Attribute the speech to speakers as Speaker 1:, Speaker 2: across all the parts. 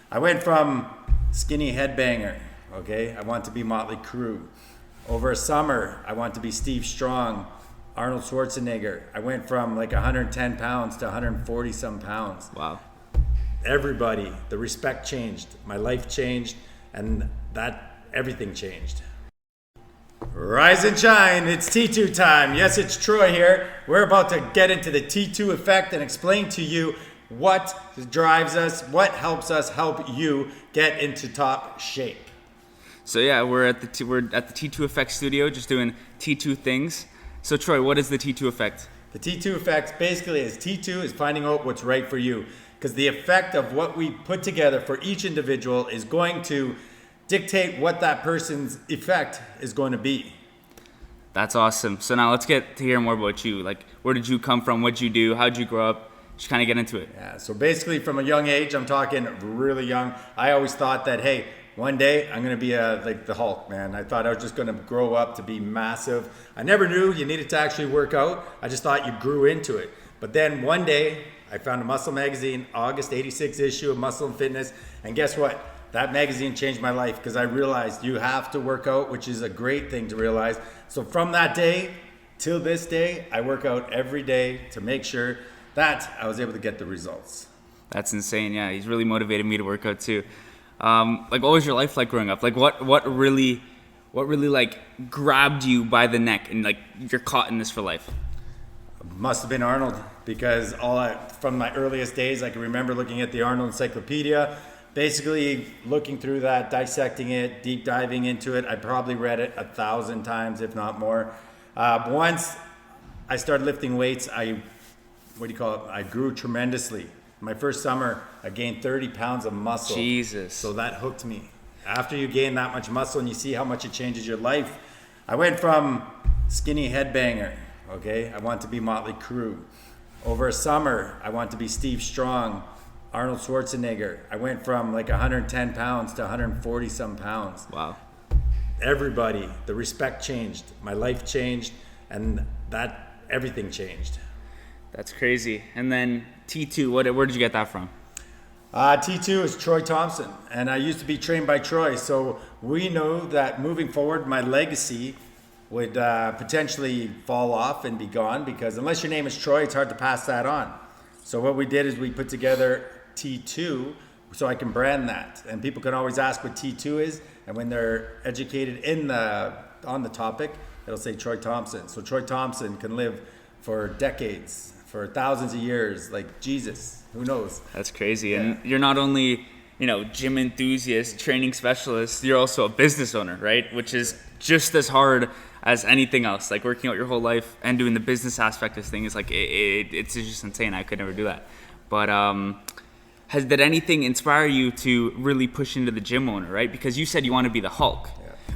Speaker 1: I went from skinny headbanger, okay? I want to be Motley Crue. Over a summer, I want to be Steve Strong, Arnold Schwarzenegger. I went from like 110 pounds to 140 some pounds.
Speaker 2: Wow.
Speaker 1: Everybody, the respect changed, my life changed, and that everything changed. Rise and shine, it's T2 time. Yes, it's Troy here. We're about to get into the T2 effect and explain to you what drives us, what helps us help you get into top shape.
Speaker 2: So yeah, we're at the T2 Effect studio, just doing T2 things. So Troy, what is the T2 effect?
Speaker 1: The T2 effect basically is T2 is finding out what's right for you, because the effect of what we put together for each individual is going to dictate what that person's effect is going to be.
Speaker 2: That's awesome. So now let's get to hear more about you. Like, where did you come from? What'd you do? How'd you grow up? Just kind of get into it.
Speaker 1: Yeah, so basically from a young age, I'm talking really young, I always thought that, hey, one day I'm going to be like the Hulk, man. I thought I was just going to grow up to be massive. I never knew you needed to actually work out. I just thought you grew into it. But then one day I found a Muscle Magazine, August 86 issue of Muscle and Fitness. And guess what? That magazine changed my life because I realized you have to work out, which is a great thing to realize. So from that day till this day, I work out every day to make sure that I was able to get the results.
Speaker 2: That's insane. Yeah, he's really motivated me to work out too. Like, what was your life like growing up? Like, what really like grabbed you by the neck and like you're caught in this for life?
Speaker 1: Must have been Arnold, because from my earliest days, I can remember looking at the Arnold Encyclopedia, basically looking through that, dissecting it, deep diving into it. I probably read it 1,000 times, if not more. Once I started lifting weights, I grew tremendously. My first summer, I gained 30 pounds of muscle.
Speaker 2: Jesus.
Speaker 1: So that hooked me. After you gain that much muscle and you see how much it changes your life, I went from skinny headbanger, okay? I want to be Motley Crue. Over a summer, I want to be Steve Strong, Arnold Schwarzenegger. I went from like 110 pounds to 140 some pounds.
Speaker 2: Wow.
Speaker 1: Everybody, the respect changed, my life changed, and that everything changed.
Speaker 2: That's crazy. And then T2, where did you get that from?
Speaker 1: T2 is Troy Thompson, and I used to be trained by Troy, so we know that moving forward, my legacy would potentially fall off and be gone, because unless your name is Troy, it's hard to pass that on. So what we did is we put together T2 so I can brand that, and people can always ask what T2 is, and when they're educated on the topic, it'll say Troy Thompson. So Troy Thompson can live for decades, for thousands of years, like Jesus. Who knows?
Speaker 2: That's crazy. Yeah. And you're not only, gym enthusiast, training specialist, you're also a business owner, right? Which is just as hard as anything else. Like, working out your whole life and doing the business aspect of things, like it's just insane. I could never do that. But did anything inspire you to really push into the gym owner, right? Because you said you want to be the Hulk,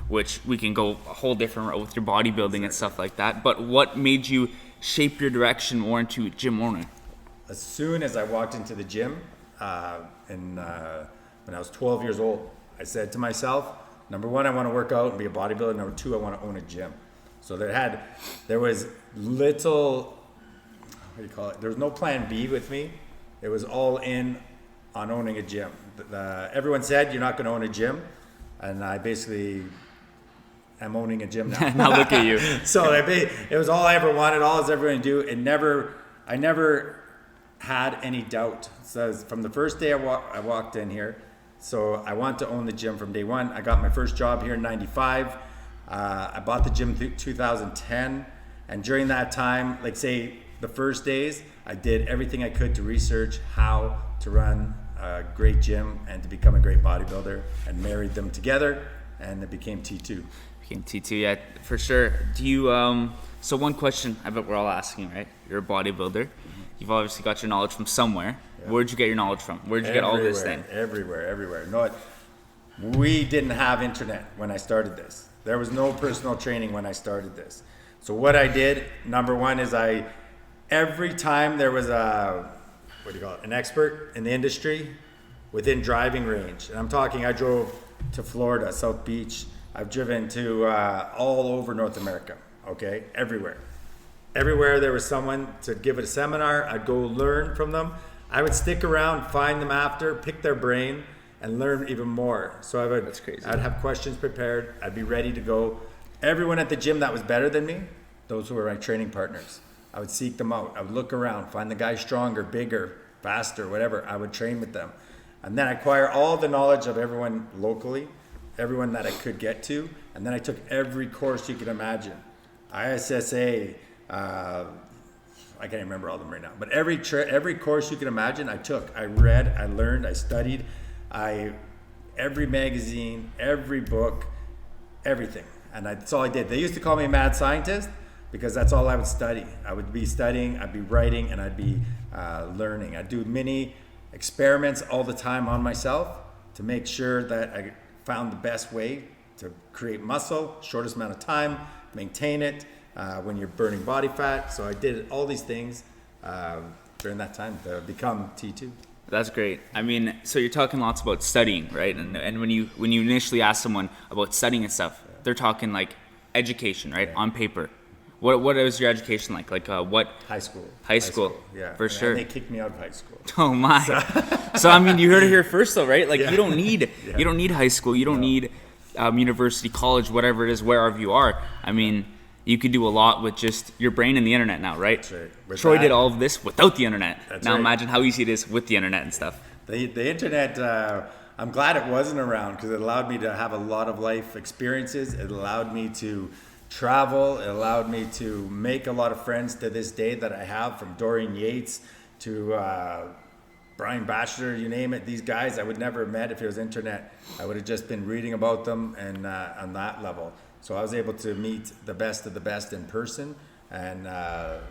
Speaker 2: which we can go a whole different route with your bodybuilding and stuff like that. But what made you shape your direction more into gym owner?
Speaker 1: As soon as I walked into the gym, when I was 12 years old, I said to myself, number one, I want to work out and be a bodybuilder. Number two, I want to own a gym. So there was little, there was no plan B with me. It was all in on owning a gym. Everyone said, you're not going to own a gym. And I basically am owning a gym now.
Speaker 2: Now look at you.
Speaker 1: So it was all I ever wanted, all I was ever going to do. I never had any doubt. So from the first day I walked in here, so I want to own the gym from day one. I got my first job here in 95. I bought the gym in 2010. And during that time, like say the first days, I did everything I could to research how to run a great gym and to become a great bodybuilder, and married them together, and it became T2.
Speaker 2: T2, yeah, for sure. Do you, so one question I bet we're all asking, right? You're a bodybuilder. You've obviously got your knowledge from somewhere. Yeah. Where'd you get your knowledge from? Where'd you get all this thing?
Speaker 1: Everywhere. No, we didn't have internet when I started this. There was no personal training when I started this. So what I did, number one, is every time there was an expert in the industry within driving range, and I'm talking, I drove to Florida, South Beach, I've driven to all over North America, okay, everywhere. Everywhere there was someone to give a seminar, I'd go learn from them. I would stick around, find them after, pick their brain, and learn even more. So
Speaker 2: That's crazy.
Speaker 1: I'd have questions prepared. I'd be ready to go. Everyone at the gym that was better than me, those were my training partners. I would seek them out. I would look around, find the guy stronger, bigger, faster, whatever. I would train with them. And then acquire all the knowledge of everyone locally, everyone that I could get to. And then I took every course you could imagine. ISSA, I can't remember all of them right now, but every course you can imagine I took. I read, I learned, I studied, every magazine, every book, everything. And that's all I did. They used to call me a mad scientist because that's all I would study. I would be studying, I'd be writing, and I'd be learning. I'd do mini experiments all the time on myself to make sure that I found the best way to create muscle, shortest amount of time, maintain it when you're burning body fat. So I did all these things during that time to become T2.
Speaker 2: That's great. I mean, so you're talking lots about studying, right? And when you initially ask someone about studying and stuff, they're talking like education, right? On paper. What was your education like? Like what?
Speaker 1: High school.
Speaker 2: High school.
Speaker 1: Yeah.
Speaker 2: For sure.
Speaker 1: And they kicked me out of high school.
Speaker 2: Oh my. So I mean, you heard it here first, though, right? Like
Speaker 1: Yeah.
Speaker 2: you don't need high school. You don't need university, college, whatever it is, wherever you are. I mean, you could do a lot with just your brain and the internet now, right?
Speaker 1: That's right. With
Speaker 2: Troy
Speaker 1: that-
Speaker 2: did all of this without the internet.
Speaker 1: That's
Speaker 2: Now
Speaker 1: right.
Speaker 2: imagine how easy it is with the internet and stuff.
Speaker 1: The internet, I'm glad it wasn't around because it allowed me to have a lot of life experiences. It allowed me to travel. It allowed me to make a lot of friends to this day that I have, from Dorian Yates to Brian Batchelor, you name it. These guys I would never have met if it was internet. I would have just been reading about them and on that level. So I was able to meet the best of the best in person. And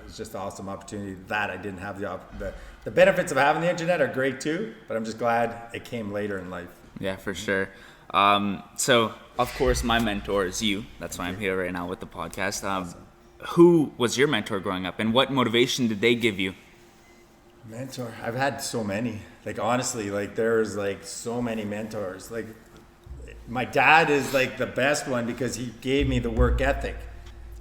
Speaker 1: it's just an awesome opportunity that I didn't have the benefits of having the internet are great too, but I'm just glad it came later in life.
Speaker 2: Yeah, for sure. So, of course, my mentor is you. That's why I'm here right now with the podcast. Who was your mentor growing up, and what motivation did they give you?
Speaker 1: Mentor, I've had so many. Like honestly, like there's like so many mentors. Like my dad is like the best one because he gave me the work ethic.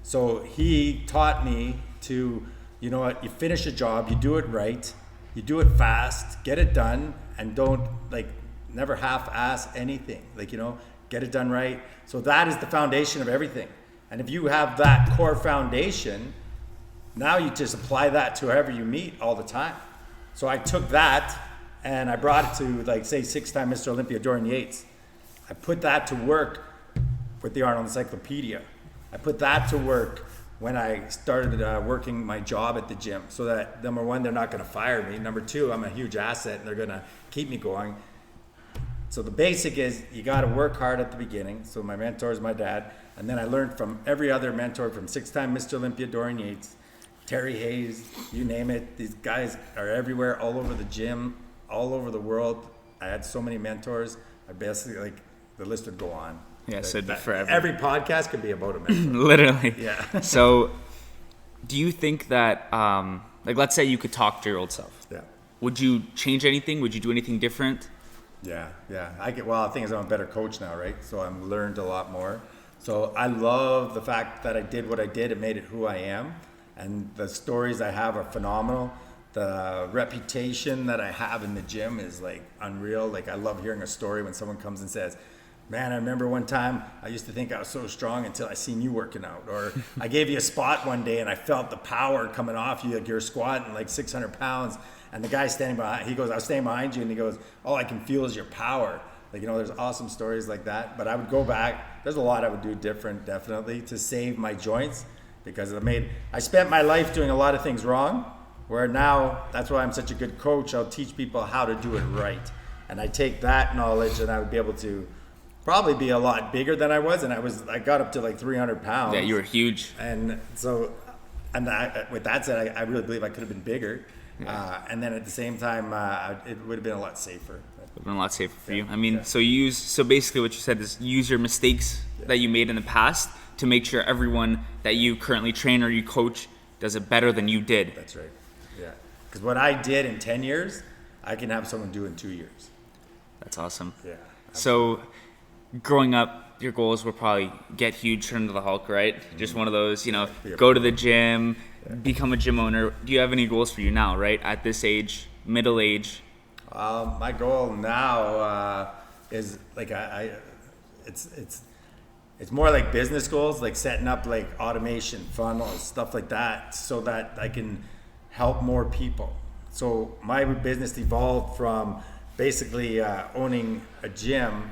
Speaker 1: So he taught me to, you know what, you finish a job, you do it right, you do it fast, get it done, and don't like never half-ass anything. Like, you know, get it done right. So that is the foundation of everything. And if you have that core foundation, now you just apply that to whoever you meet all the time. So I took that and I brought it to, like, say, 6-time Mr. Olympia Dorian Yates. I put that to work with the Arnold Encyclopedia. I put that to work when I started working my job at the gym, so that number one, they're not going to fire me. Number two, I'm a huge asset and they're going to keep me going. So the basic is you got to work hard at the beginning. So my mentor is my dad. And then I learned from every other mentor, from 6-time Mr. Olympia Dorian Yates, Terry Hayes, you name it. These guys are everywhere, all over the gym, all over the world. I had so many mentors. I basically, like, the list would go on.
Speaker 2: Yeah, so it'd be forever.
Speaker 1: Every podcast could be about a mentor.
Speaker 2: Literally.
Speaker 1: Yeah.
Speaker 2: So, do you think that, like, let's say you could talk to your old self.
Speaker 1: Yeah.
Speaker 2: Would you change anything? Would you do anything different?
Speaker 1: Yeah. Well, the thing is, I'm a better coach now, right? So I've learned a lot more. So I love the fact that I did what I did. It made it who I am. And the stories I have are phenomenal. The reputation that I have in the gym is like unreal. Like, I love hearing a story when someone comes and says, man, I remember one time I used to think I was so strong until I seen you working out. Or I gave you a spot one day and I felt the power coming off you. Like, you're squatting like 600 pounds. And the guy standing behind, he goes, I was standing behind you, and he goes, all I can feel is your power. Like, you know, there's awesome stories like that. But I would go back. There's a lot I would do different, definitely, to save my joints, because I spent my life doing a lot of things wrong, where now that's why I'm such a good coach. I'll teach people how to do it right. And I take that knowledge and I would be able to probably be a lot bigger than I was. And I got up to like 300 pounds.
Speaker 2: Yeah, you were huge.
Speaker 1: And so, with that said, I really believe I could have been bigger. Yeah. And then at the same time, it would have been a lot safer.
Speaker 2: It would have been a lot safer for you. I mean,
Speaker 1: Yeah.
Speaker 2: so basically what you said is use your mistakes that you made in the past to make sure everyone that you currently train or you coach does it better than you did.
Speaker 1: That's right. Yeah. Because what I did in 10 years, I can have someone do in 2 years.
Speaker 2: That's awesome.
Speaker 1: Yeah.
Speaker 2: So, growing up, your goals were probably get huge, turn into the Hulk, right? Just one of those, you know,
Speaker 1: Yeah.
Speaker 2: go to the gym, become a gym owner. Do you have any goals for you now, right? At this age, middle age?
Speaker 1: My goal now, is like it's more like business goals, like setting up like automation funnels, stuff like that, so that I can help more people. So my business evolved from basically owning a gym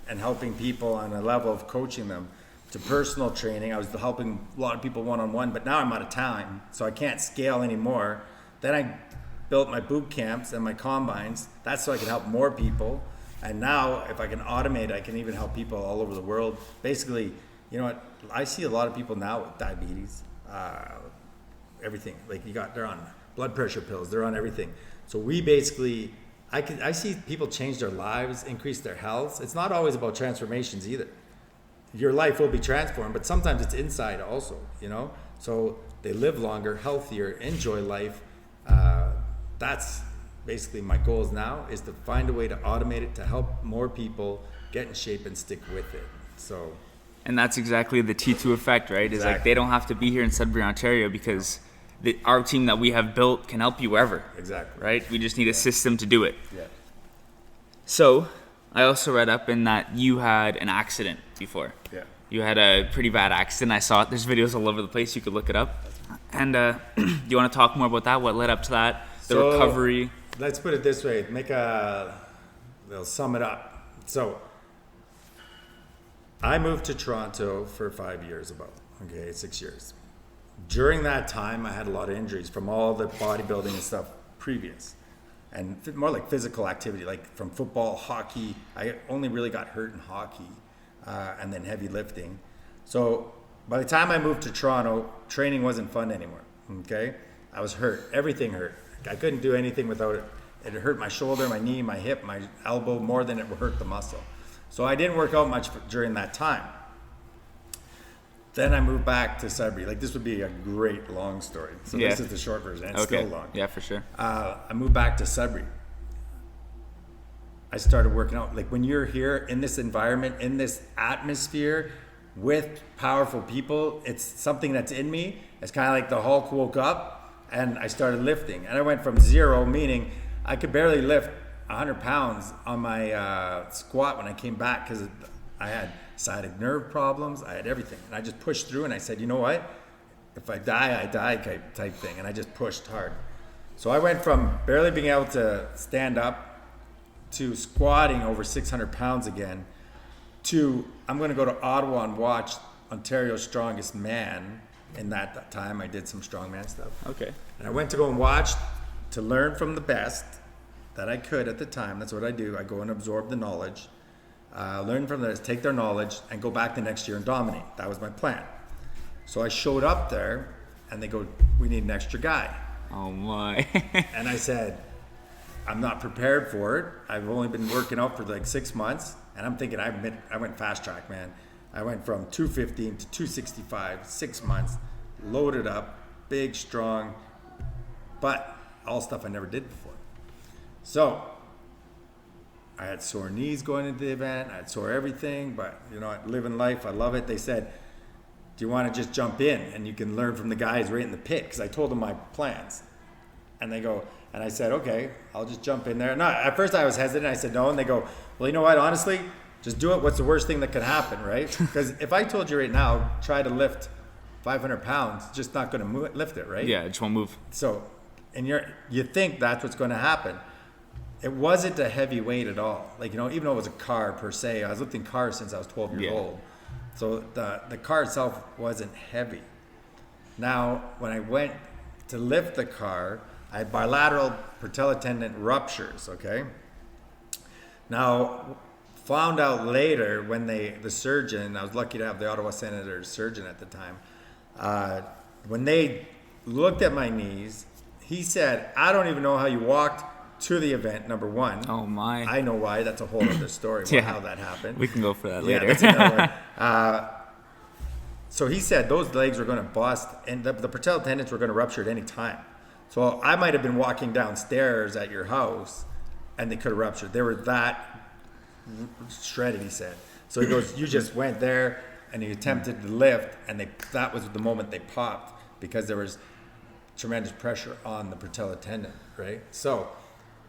Speaker 1: and helping people on a level of coaching them to personal training. I was helping a lot of people one-on-one, but now I'm out of time, so I can't scale anymore. Then I built my boot camps and my combines. That's so I can help more people. And now, if I can automate, I can even help people all over the world. Basically, you know what? I see a lot of people now with diabetes, everything. Like they're on blood pressure pills. They're on everything. So we basically, I see people change their lives, increase their health. It's not always about transformations either. Your life will be transformed, but sometimes it's inside also. You know, so they live longer, healthier, enjoy life. That's basically my goals now, is to find a way to automate it to help more people get in shape and stick with it. So,
Speaker 2: and that's exactly the T2 effect, right? Is like they don't have to be here in Sudbury, Ontario, because our team that we have built can help you wherever.
Speaker 1: Exactly.
Speaker 2: Right? We just need a system to do it.
Speaker 1: Yeah.
Speaker 2: So I also read up in that you had an accident before.
Speaker 1: Yeah.
Speaker 2: You had a pretty bad accident. I saw it. There's videos all over the place. You could look it up. And do you want to talk more about that? What led up to that? The recovery?
Speaker 1: Let's put it this way. They'll sum it up. So I moved to Toronto for 5 years, 6 years. During that time, I had a lot of injuries from all the bodybuilding and stuff previous, and more like physical activity, like from football, hockey. I only really got hurt in hockey, and then heavy lifting. So by the time I moved to Toronto, training wasn't fun anymore. Okay, I was hurt. Everything hurt. I couldn't do anything without it. It hurt my shoulder, my knee, my hip, my elbow more than it would hurt the muscle. So I didn't work out much during that time. Then I moved back to Sudbury. Like, this would be a great long story. So This is the short version. It's still long.
Speaker 2: Yeah, for sure.
Speaker 1: I moved back to Sudbury. I started working out. Like, when you're here in this environment, in this atmosphere with powerful people, it's something that's in me. It's kind of like the Hulk woke up and I started lifting. And I went from zero, meaning I could barely lift 100 pounds on my squat when I came back, because I had sciatic nerve problems. I had everything. And I just pushed through, and I said, you know what? If I die, I die type thing. And I just pushed hard. So I went from barely being able to stand up to squatting over 600 pounds again to I'm going to go to Ottawa and watch Ontario's Strongest Man. In that time, I did some strongman stuff.
Speaker 2: Okay.
Speaker 1: And I went to go and watch to learn from the best that I could at the time. That's what I do. I go and absorb the knowledge, learn from this, take their knowledge, and go back the next year and dominate. That was my plan. So I showed up there, and they go, we need an extra guy.
Speaker 2: Oh, my.
Speaker 1: And I said, I'm not prepared for it. I've only been working out for like 6 months, and I'm thinking I went fast track, man. I went from 215 to 265, 6 months, loaded up, big, strong, but all stuff I never did before. So I had sore knees going into the event. I had sore everything, but you know, living life, I love it. They said, do you want to just jump in and you can learn from the guys right in the pit? Because I told them my plans. And they go, and I said, okay, I'll just jump in there. No, at first I was hesitant. I said no, and they go, well, you know what, honestly, just do it. What's the worst thing that could happen, right? Because if I told you right now, try to lift 500 pounds, just not going to lift it, right?
Speaker 2: Yeah, it just won't move.
Speaker 1: So, and you think that's what's going to happen. It wasn't a heavy weight at all. Like, you know, even though it was a car per se, I was lifting cars since I was 12 years old. So the car itself wasn't heavy. Now, when I went to lift the car, I had bilateral patella tendon ruptures, okay? Now, found out later when the surgeon, I was lucky to have the Ottawa Senators surgeon at the time, when they looked at my knees, he said, I don't even know how you walked to the event, number one.
Speaker 2: Oh, my.
Speaker 1: I know why. That's a whole other story about how that happened.
Speaker 2: We can go for that later.
Speaker 1: That's another one. So he said those legs were going to bust, and the patella tendons were going to rupture at any time. So I might have been walking downstairs at your house, and they could have ruptured. They were that shredded, he said. So he goes, you just went there and you attempted to lift, and that was the moment they popped, because there was tremendous pressure on the patella tendon, right? So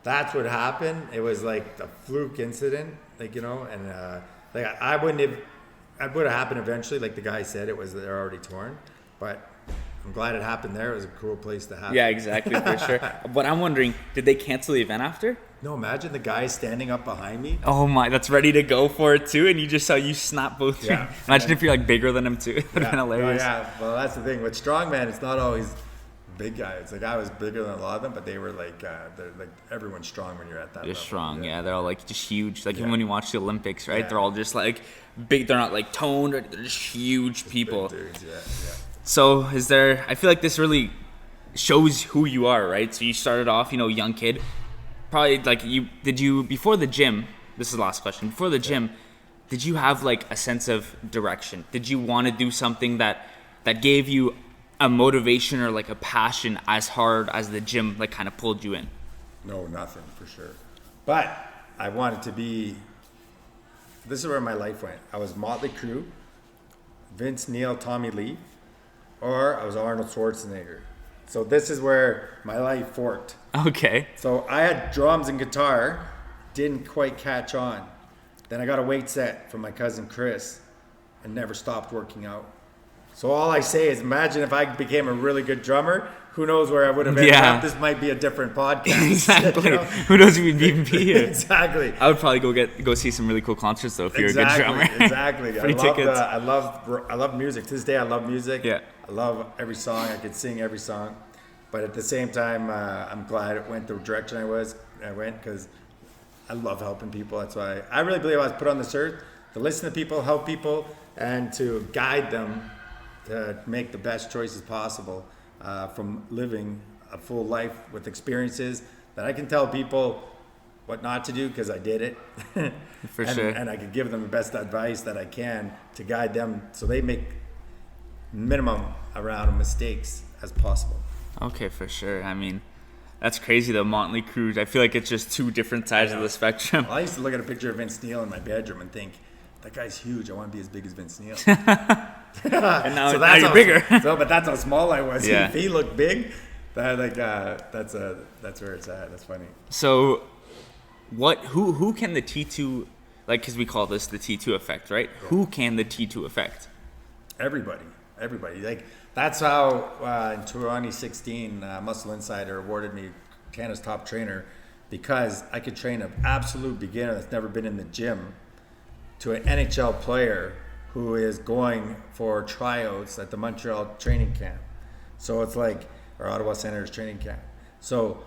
Speaker 1: that's what happened. It was like a fluke incident. like, you know, and like I wouldn't have, it would have happened eventually. Like the guy said, they're already torn, but I'm glad it happened there. It was a cool place to happen.
Speaker 2: Yeah, exactly, for sure. But I'm wondering, did they cancel the event after?
Speaker 1: No, imagine the guy standing up behind me.
Speaker 2: Oh my, that's ready to go for it too, and you just saw you snap both.
Speaker 1: Yeah.
Speaker 2: Imagine if you're like bigger than him too. It would have been hilarious.
Speaker 1: Oh, yeah, well, that's the thing. With strongman, it's not always big guys. Like I was bigger than a lot of them, but they were like, they're like everyone's strong when you're at that
Speaker 2: They're
Speaker 1: level.
Speaker 2: strong, yeah. They're all like just huge. Like even
Speaker 1: Yeah.
Speaker 2: when you watch the Olympics, right?
Speaker 1: Yeah.
Speaker 2: They're all just like big. They're not like toned. They're just huge people.
Speaker 1: Big dudes, yeah.
Speaker 2: So is there? I feel like this really shows who you are, right? So you started off, you know, young kid. Probably like did you before the gym? This is the last question. Before the gym, did you have like a sense of direction? Did you want to do something that gave you a motivation or like a passion as hard as the gym like kind of pulled you in?
Speaker 1: No, nothing for sure. But I wanted to be. This is where my life went. I was Motley Crue, Vince Neil, Tommy Lee, or I was Arnold Schwarzenegger. So this is where my life forked.
Speaker 2: Okay.
Speaker 1: So I had drums and guitar, didn't quite catch on. Then I got a weight set from my cousin Chris and never stopped working out. So all I say is imagine if I became a really good drummer, who knows where I would have ended up. This might be a different podcast.
Speaker 2: Exactly.
Speaker 1: You know?
Speaker 2: Who knows if we'd even be here?
Speaker 1: Exactly.
Speaker 2: I would probably go see some really cool concerts though if you're a good drummer.
Speaker 1: Exactly.
Speaker 2: Free tickets.
Speaker 1: I love music. To this day, I love music.
Speaker 2: Yeah.
Speaker 1: I love every song. I could sing every song. But at the same time, I'm glad it went the direction I went because I love helping people. That's why I really believe I was put on this earth to listen to people, help people, and to guide them to make the best choices possible from living a full life with experiences that I can tell people what not to do because I did it.
Speaker 2: For sure.
Speaker 1: And I could give them the best advice that I can to guide them so they make minimum around mistakes as possible.
Speaker 2: Okay, for sure. I mean, that's crazy though. Motley Crue. I feel like it's just two different sides of the spectrum.
Speaker 1: Well, I used to look at a picture of Vince Neil in my bedroom and think, that guy's huge. I want to be as big as Vince Neil.
Speaker 2: And now,
Speaker 1: So
Speaker 2: now you're bigger.
Speaker 1: But that's how small I was.
Speaker 2: Yeah.
Speaker 1: If he looked big, that's where it's at. That's funny.
Speaker 2: So, who can the T2, like, because we call this the T2 effect, right? Yeah. Who can the T2 affect?
Speaker 1: Everybody. Like that's how in 2016, Muscle Insider awarded me Canada's top trainer because I could train an absolute beginner that's never been in the gym to an NHL player who is going for tryouts at the Montreal training camp. So it's like, or Ottawa Senators training camp. So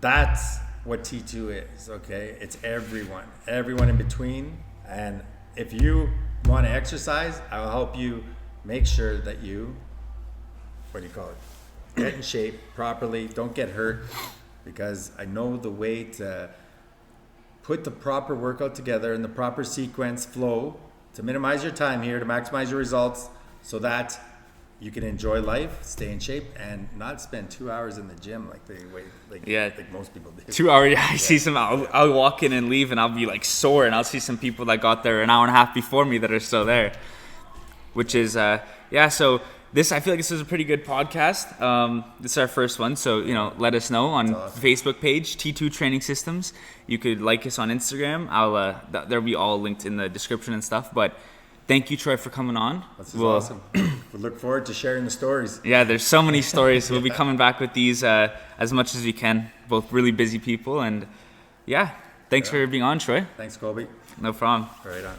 Speaker 1: that's what T2 is, okay? It's everyone in between. And if you want to exercise, I will help you make sure that you, get in shape properly, don't get hurt, because I know the way to put the proper workout together in the proper sequence flow to minimize your time here, to maximize your results so that you can enjoy life, stay in shape, and not spend 2 hours in the gym like most people do.
Speaker 2: 2 hours. I see some. I'll walk in and leave, and I'll be like sore, and I'll see some people that got there an hour and a half before me that are still there. Which is So I feel like this is a pretty good podcast. This is our first one, so let us know on
Speaker 1: awesome.
Speaker 2: Facebook page T2 Training Systems. You could like us on Instagram. There'll be all linked in the description and stuff. But thank you, Troy, for coming on.
Speaker 1: This is awesome. We look forward to sharing the stories.
Speaker 2: Yeah, there's so many stories. We'll be coming back with these as much as we can. Both really busy people, and thanks for being on, Troy.
Speaker 1: Thanks, Colby.
Speaker 2: No problem.
Speaker 1: Right on.